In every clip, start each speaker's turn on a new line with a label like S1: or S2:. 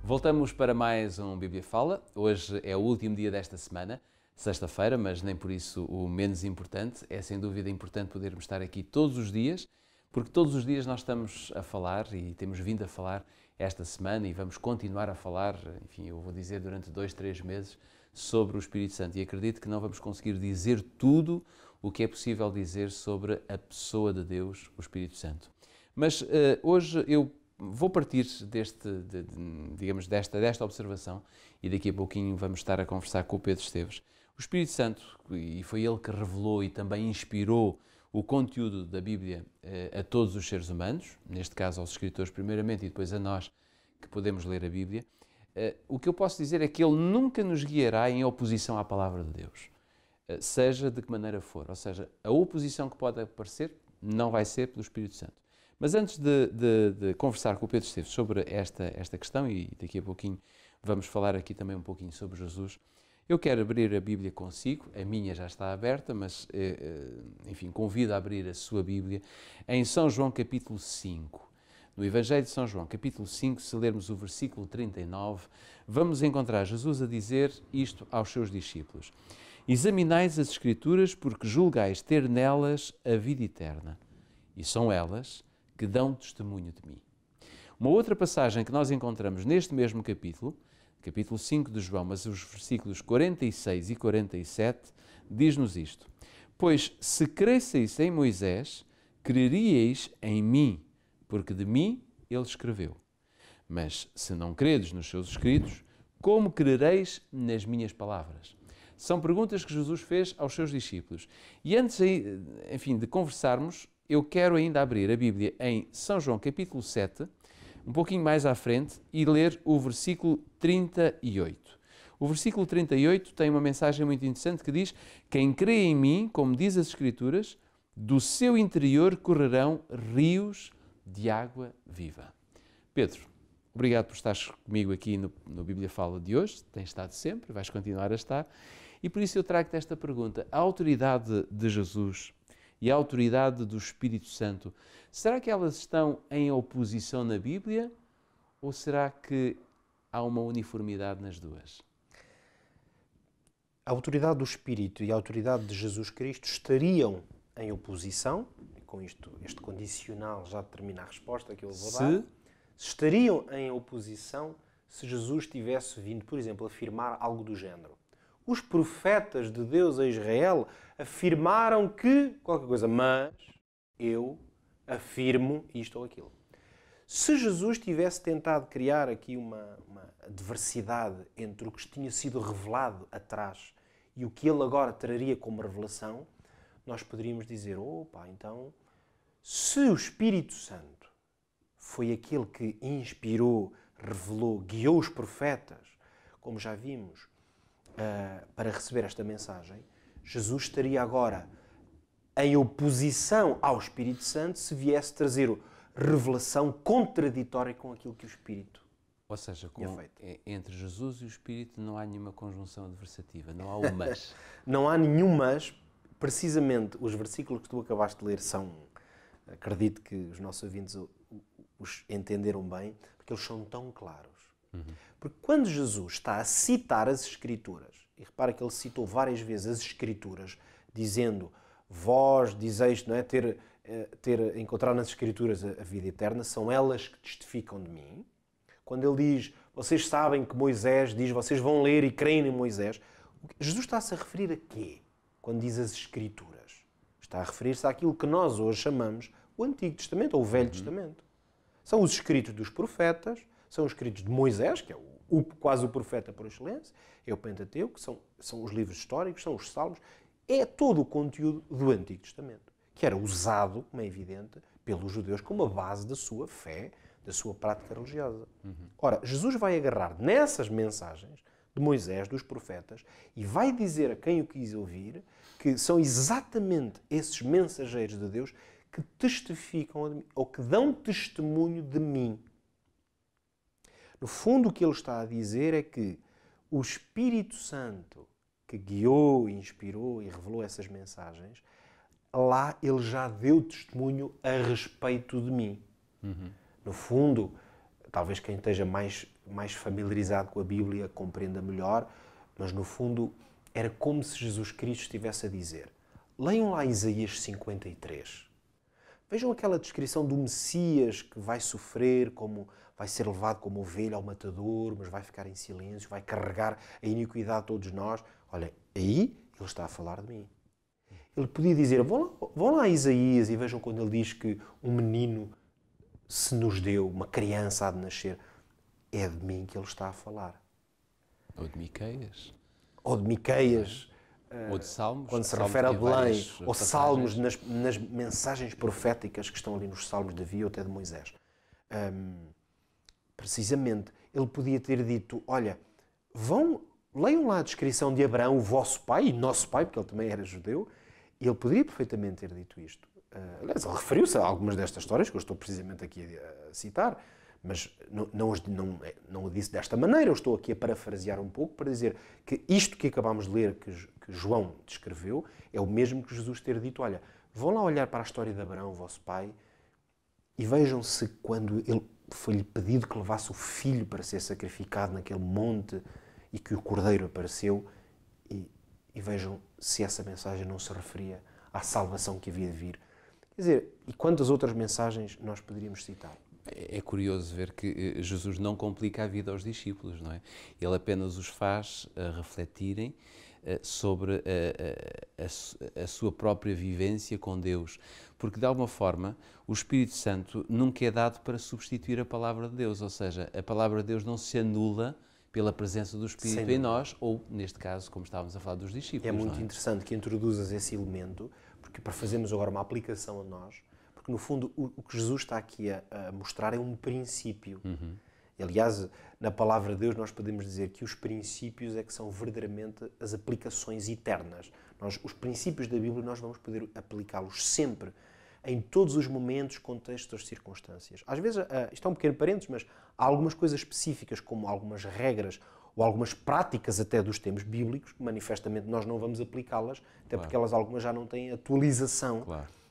S1: Voltamos para mais um Bíblia Fala. Hoje é o último dia desta semana, sexta-feira, mas nem por isso o menos importante. É sem dúvida importante podermos estar aqui todos os dias, porque todos os dias nós estamos a falar e temos vindo a falar esta semana e vamos continuar a falar, enfim, eu vou dizer durante 2, 3 meses, sobre o Espírito Santo. E acredito que não vamos conseguir dizer tudo o que é possível dizer sobre a pessoa de Deus, o Espírito Santo. Mas hoje eu vou partir desta observação e daqui a pouquinho vamos estar a conversar com o Pedro Esteves. O Espírito Santo, e foi ele que revelou e também inspirou o conteúdo da Bíblia a todos os seres humanos, neste caso aos escritores primeiramente e depois a nós que podemos ler a Bíblia. O que eu posso dizer é que ele nunca nos guiará em oposição à palavra de Deus, seja de que maneira for. Ou seja, a oposição que pode aparecer não vai ser pelo Espírito Santo. Mas antes de conversar com o Pedro Esteves sobre esta questão, e daqui a pouquinho vamos falar aqui também um pouquinho sobre Jesus, eu quero abrir a Bíblia consigo. A minha já está aberta, mas, enfim, convido a abrir a sua Bíblia em São João capítulo 5. No Evangelho de São João capítulo 5, se lermos o versículo 39, vamos encontrar Jesus a dizer isto aos seus discípulos: examinais as Escrituras porque julgais ter nelas a vida eterna, e são elas que dão testemunho de mim. Uma outra passagem que nós encontramos neste mesmo capítulo 5 de João, mas os versículos 46 e 47, diz-nos isto: pois se cresceis em Moisés, creríeis em mim, porque de mim ele escreveu. Mas se não credes nos seus escritos, como crereis nas minhas palavras? São perguntas que Jesus fez aos seus discípulos. E antes, enfim, de conversarmos, eu quero ainda abrir a Bíblia em São João capítulo 7, um pouquinho mais à frente, e ler o versículo 38. O versículo 38 tem uma mensagem muito interessante que diz: quem crê em mim, como diz as Escrituras, do seu interior correrão rios de água viva. Pedro, obrigado por estares comigo aqui no Bíblia Fala de hoje. Tens estado sempre, vais continuar a estar. E por isso eu trago-te esta pergunta: a autoridade de Jesus e a autoridade do Espírito Santo, será que elas estão em oposição na Bíblia ou será que há uma uniformidade nas duas?
S2: A autoridade do Espírito e a autoridade de Jesus Cristo estariam em oposição, e com isto, este condicional já determina a resposta que eu vou dar. Estariam em oposição se Jesus tivesse vindo, por exemplo, afirmar algo do género: os profetas de Deus a Israel afirmaram que qualquer coisa, mas eu afirmo isto ou aquilo. Se Jesus tivesse tentado criar aqui uma diversidade entre o que tinha sido revelado atrás e o que ele agora traria como revelação, nós poderíamos dizer: opa, então, se o Espírito Santo foi aquele que inspirou, revelou, guiou os profetas, como já vimos, para receber esta mensagem, Jesus estaria agora em oposição ao Espírito Santo se viesse trazer revelação contraditória com aquilo que o Espírito
S1: Ou seja,
S2: tinha feito.
S1: Entre Jesus e o Espírito não há nenhuma conjunção adversativa, não há o mas.
S2: Não há nenhum mas. Precisamente os versículos que tu acabaste de ler são, acredito que os nossos ouvintes os entenderam bem, porque eles são tão claros. Porque quando Jesus está a citar as Escrituras, e repara que ele citou várias vezes as Escrituras, dizendo: vós dizeis, não é, encontrar nas Escrituras a vida eterna, são elas que testificam de mim. Quando ele diz: vocês sabem que Moisés diz, vocês vão ler e creem em Moisés, Jesus está-se a referir a quê? Quando diz as Escrituras, está a referir-se àquilo que nós hoje chamamos o Antigo Testamento ou o Velho Testamento. São os escritos dos profetas, são os escritos de Moisés, que é quase o profeta por excelência, é o Pentateuco, são os livros históricos, são os Salmos, é todo o conteúdo do Antigo Testamento, que era usado, como é evidente, pelos judeus como a base da sua fé, da sua prática religiosa. Ora, Jesus vai agarrar nessas mensagens de Moisés, dos profetas, e vai dizer a quem o quis ouvir que são exatamente esses mensageiros de Deus que testificam de mim, ou que dão testemunho de mim. No fundo, o que ele está a dizer é que o Espírito Santo que guiou, inspirou e revelou essas mensagens, lá ele já deu testemunho a respeito de mim. No fundo, talvez quem esteja mais familiarizado com a Bíblia compreenda melhor, mas no fundo era como se Jesus Cristo estivesse a dizer. Leiam lá Isaías 53. Vejam aquela descrição do Messias que vai sofrer, como vai ser levado como ovelha ao matador, mas vai ficar em silêncio, vai carregar a iniquidade de todos nós. Olha, aí ele está a falar de mim. Ele podia dizer, vão lá a Isaías e vejam quando ele diz que um menino se nos deu, uma criança há de nascer. É de mim que ele está a falar.
S1: Ou de Miqueias.
S2: Ou de Miqueias.
S1: Ou de Salmos.
S2: Quando se refere a Belém. Ou Salmos, nas mensagens proféticas que estão ali nos Salmos de Davi ou até de Moisés. Precisamente, ele podia ter dito, olha, leiam lá a descrição de Abraão, o vosso pai, e nosso pai, porque ele também era judeu, e ele poderia perfeitamente ter dito isto. Aliás, ele referiu-se a algumas destas histórias que eu estou precisamente aqui a citar, mas não o disse desta maneira. Eu estou aqui a parafrasear um pouco para dizer que isto que acabámos de ler, que João descreveu, é o mesmo que Jesus ter dito, olha, vão lá olhar para a história de Abraão, o vosso pai, e vejam se quando ele foi-lhe pedido que levasse o filho para ser sacrificado naquele monte e que o cordeiro apareceu, e vejam se essa mensagem não se referia à salvação que havia de vir. Quer dizer, e quantas outras mensagens nós poderíamos citar?
S1: É curioso ver que Jesus não complica a vida aos discípulos, não é? Ele apenas os faz refletirem sobre a sua própria vivência com Deus, porque de alguma forma o Espírito Santo nunca é dado para substituir a palavra de Deus, ou seja, a palavra de Deus não se anula pela presença do Espírito em nós, ou neste caso, como estávamos a falar dos discípulos.
S2: É muito interessante que introduzas esse elemento, porque para fazermos agora uma aplicação a nós, porque no fundo o que Jesus está aqui a mostrar é um princípio. Aliás, na palavra de Deus nós podemos dizer que os princípios é que são verdadeiramente as aplicações eternas. Os princípios da Bíblia nós vamos poder aplicá-los sempre, em todos os momentos, contextos, circunstâncias. Às vezes, isto é um pequeno parênteses, mas há algumas coisas específicas, como algumas regras ou algumas práticas até dos tempos bíblicos, que manifestamente nós não vamos aplicá-las, até porque elas algumas já não têm atualização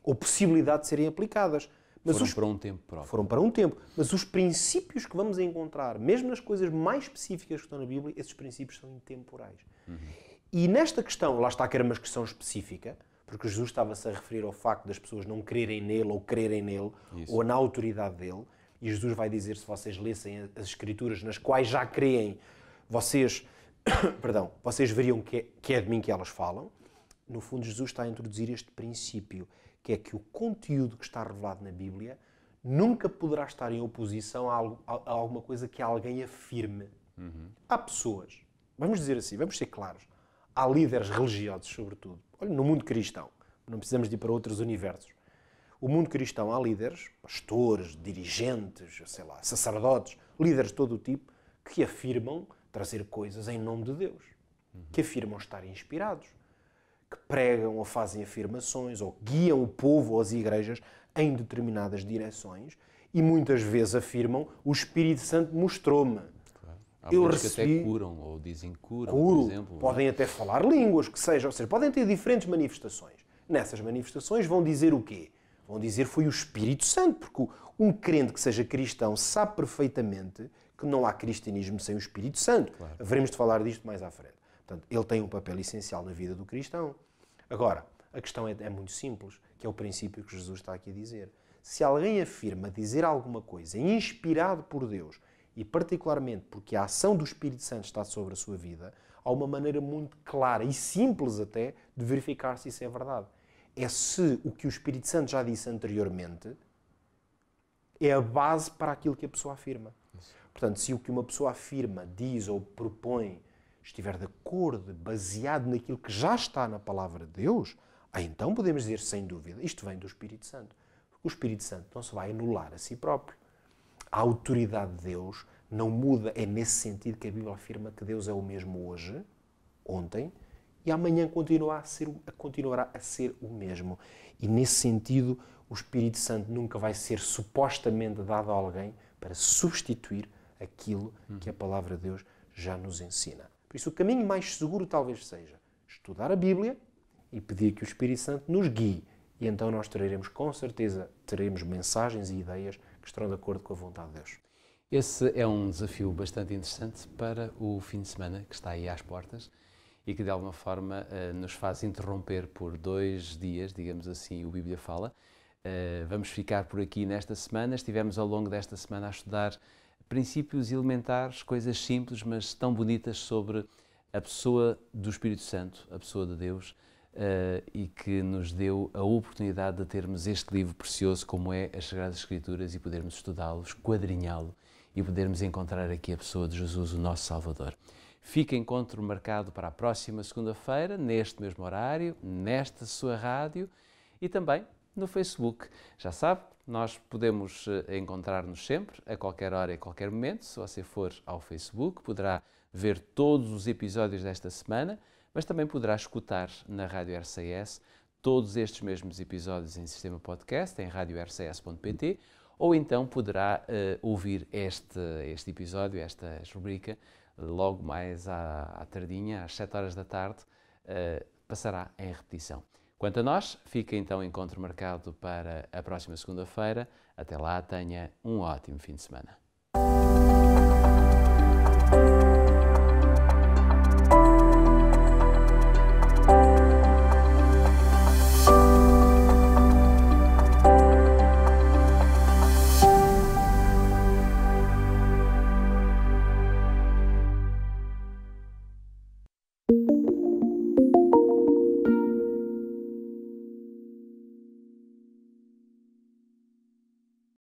S2: ou possibilidade de serem aplicadas.
S1: Mas foram para um tempo próprio.
S2: Foram para um tempo. Mas os princípios que vamos encontrar, mesmo nas coisas mais específicas que estão na Bíblia, esses princípios são intemporais. E nesta questão, lá está que era uma questão específica, porque Jesus estava-se a referir ao facto das pessoas não crerem nele ou crerem nele, ou na autoridade dele. E Jesus vai dizer, se vocês lessem as Escrituras nas quais já creem, vocês veriam que é de mim que elas falam. No fundo, Jesus está a introduzir este princípio, que é que o conteúdo que está revelado na Bíblia nunca poderá estar em oposição a alguma coisa que alguém afirme. Há pessoas, vamos dizer assim, vamos ser claros, há líderes religiosos, sobretudo. Olha, no mundo cristão, não precisamos de ir para outros universos. O mundo cristão há líderes, pastores, dirigentes, sei lá, sacerdotes, líderes de todo o tipo, que afirmam trazer coisas em nome de Deus, que afirmam estar inspirados, que pregam ou fazem afirmações ou guiam o povo ou as igrejas em determinadas direções e muitas vezes afirmam o Espírito Santo mostrou-me.
S1: Há muitos que até curam ou dizem curam, por exemplo.
S2: Podem até falar línguas, ou seja, podem ter diferentes manifestações. Nessas manifestações vão dizer o quê? Vão dizer foi o Espírito Santo, porque um crente que seja cristão sabe perfeitamente que não há cristianismo sem o Espírito Santo. Haveremos de falar disto mais à frente. Portanto, ele tem um papel essencial na vida do cristão. Agora, a questão é muito simples, que é o princípio que Jesus está aqui a dizer. Se alguém afirma dizer alguma coisa inspirado por Deus, e particularmente porque a ação do Espírito Santo está sobre a sua vida, há uma maneira muito clara e simples até de verificar se isso é verdade. É se o que o Espírito Santo já disse anteriormente é a base para aquilo que a pessoa afirma. Portanto, se o que uma pessoa afirma, diz ou propõe estiver de acordo, baseado naquilo que já está na palavra de Deus, então podemos dizer sem dúvida, isto vem do Espírito Santo. Porque o Espírito Santo não se vai anular a si próprio. A autoridade de Deus não muda, é nesse sentido que a Bíblia afirma que Deus é o mesmo hoje, ontem, e amanhã continuará a ser o mesmo. E nesse sentido, o Espírito Santo nunca vai ser supostamente dado a alguém para substituir aquilo que a palavra de Deus já nos ensina. Por isso, o caminho mais seguro talvez seja estudar a Bíblia e pedir que o Espírito Santo nos guie. E então nós com certeza, teremos mensagens e ideias que estarão de acordo com a vontade de Deus.
S1: Esse é um desafio bastante interessante para o fim de semana que está aí às portas e que de alguma forma nos faz interromper por 2 dias, digamos assim, o Bíblia Fala. Vamos ficar por aqui nesta semana. Estivemos ao longo desta semana a estudar princípios elementares, coisas simples, mas tão bonitas sobre a pessoa do Espírito Santo, a pessoa de Deus, e que nos deu a oportunidade de termos este livro precioso como é as Sagradas Escrituras e podermos estudá-lo, esquadrinhá-lo e podermos encontrar aqui a pessoa de Jesus, o nosso Salvador. Fica encontro marcado para a próxima segunda-feira, neste mesmo horário, nesta sua rádio e também no Facebook. Já sabe, nós podemos encontrar-nos sempre, a qualquer hora e a qualquer momento. Se você for ao Facebook, poderá ver todos os episódios desta semana, mas também poderá escutar na Rádio RCS todos estes mesmos episódios em sistema podcast, em radiorcs.pt, ou então poderá ouvir este episódio, esta rubrica, logo mais à tardinha, às 7 horas da tarde, passará em repetição. Quanto a nós, fica então o encontro marcado para a próxima segunda-feira. Até lá, tenha um ótimo fim de semana.